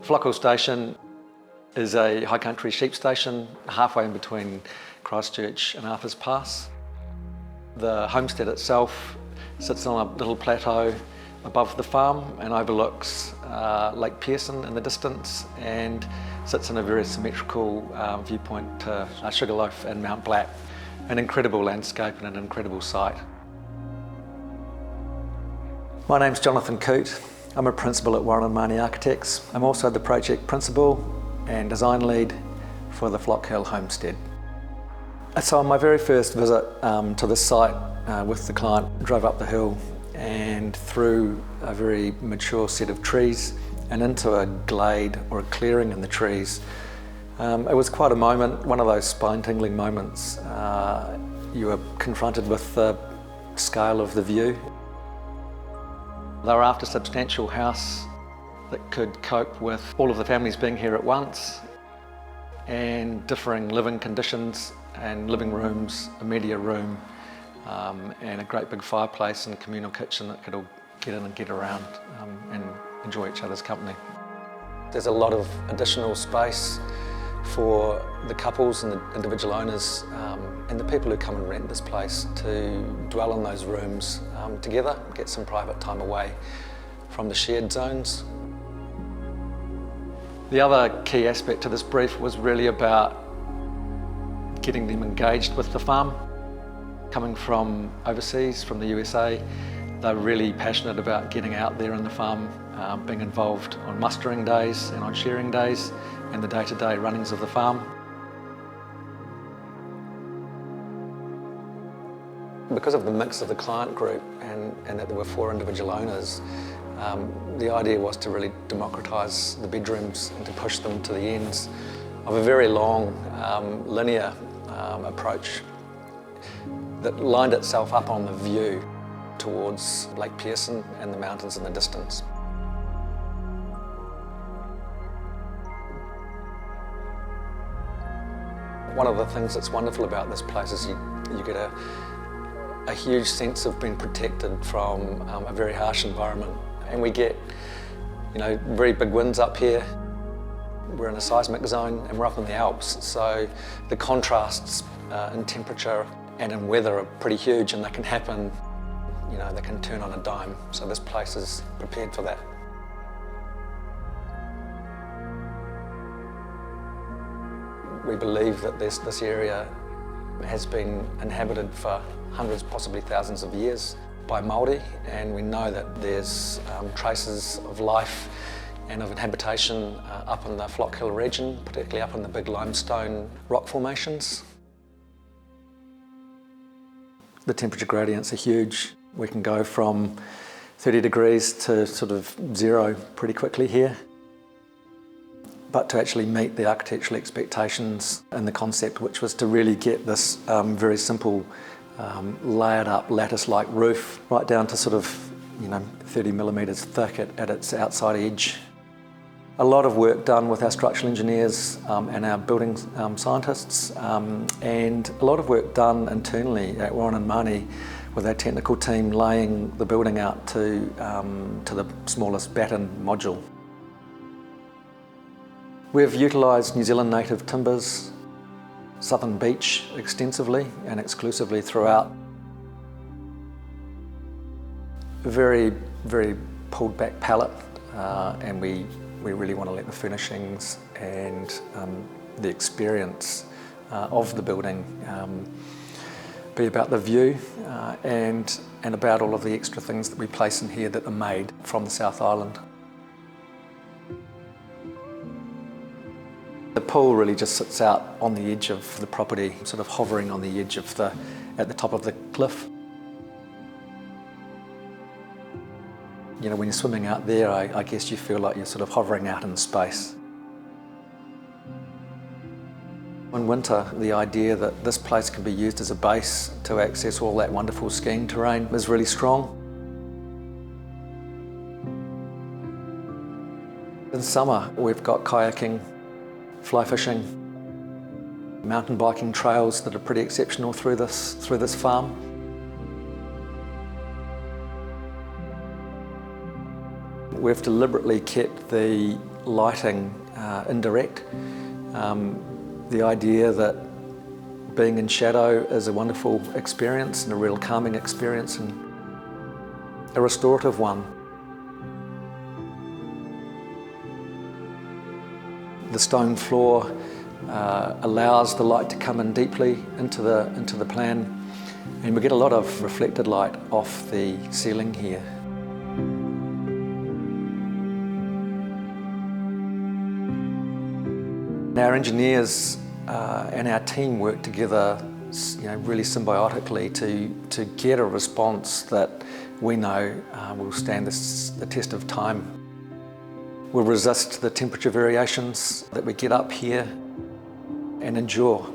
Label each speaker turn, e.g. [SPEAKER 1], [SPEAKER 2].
[SPEAKER 1] Flockhill Station is a high country sheep station halfway in between Christchurch and Arthur's Pass. The homestead itself sits on a little plateau above the farm and overlooks Lake Pearson in the distance, and sits in a very symmetrical viewpoint to Sugarloaf and Mount Black. An incredible landscape and an incredible site. My name's Jonathan Coote. I'm a principal at Warren and Mahoney Architects. I'm also the project principal and design lead for the Flockhill Homestead. So on my very first visit to this site with the client, drove up the hill and through a very mature set of trees and into a glade or a clearing in the trees. It was quite a moment, one of those spine-tingling moments. You were confronted with the scale of the view. They were after a substantial house that could cope with all of the families being here at once, and differing living conditions and living rooms, a media room, and a great big fireplace and a communal kitchen that could all get in and get around and enjoy each other's company. There's a lot of additional space for the couples and the individual owners and the people who come and rent this place to dwell in those rooms together, get some private time away from the shared zones. The other key aspect to this brief was really about getting them engaged with the farm. Coming from overseas, from the USA, they're really passionate about getting out there in the farm, being involved on mustering days and on shearing days and the day-to-day runnings of the farm. Because of the mix of the client group and that there were 4 individual owners, the idea was to really democratise the bedrooms and to push them to the ends of a very long, linear approach that lined itself up on the view towards Lake Pearson and the mountains in the distance. One of the things that's wonderful about this place is you get a huge sense of being protected from a very harsh environment. And we get, very big winds up here. We're in a seismic zone and we're up in the Alps, so the contrasts in temperature and in weather are pretty huge, and they can happen, they can turn on a dime. So this place is prepared for that. We believe that this area has been inhabited for hundreds, possibly thousands of years by Māori, and we know that there's traces of life and of habitation up in the Flockhill region, particularly up in the big limestone rock formations. The temperature gradients are huge. We can go from 30 degrees to sort of 0 pretty quickly here. But to actually meet the architectural expectations and the concept, which was to really get this very simple layered up lattice-like roof right down to sort of 30 millimetres thick at its outside edge. A lot of work done with our structural engineers and our building scientists, and a lot of work done internally at Warren and Mahoney with our technical team laying the building out to the smallest batten module. We've utilised New Zealand native timbers, southern beech extensively and exclusively throughout. A very, very pulled back palette, and we really want to let the furnishings and the experience of the building be about the view and about all of the extra things that we place in here that are made from the South Island. The pool really just sits out on the edge of the property, sort of hovering on the edge of at the top of the cliff. When you're swimming out there, I guess you feel like you're sort of hovering out in space. In winter, the idea that this place can be used as a base to access all that wonderful skiing terrain is really strong. In summer, we've got kayaking, fly fishing, mountain biking trails that are pretty exceptional through this farm. We've deliberately kept the lighting indirect. The idea that being in shadow is a wonderful experience and a real calming experience and a restorative one. The stone floor allows the light to come in deeply into the plan, and we get a lot of reflected light off the ceiling here. Our engineers and our team work together, really symbiotically to get a response that we know will stand the test of time. Will resist the temperature variations that we get up here and endure.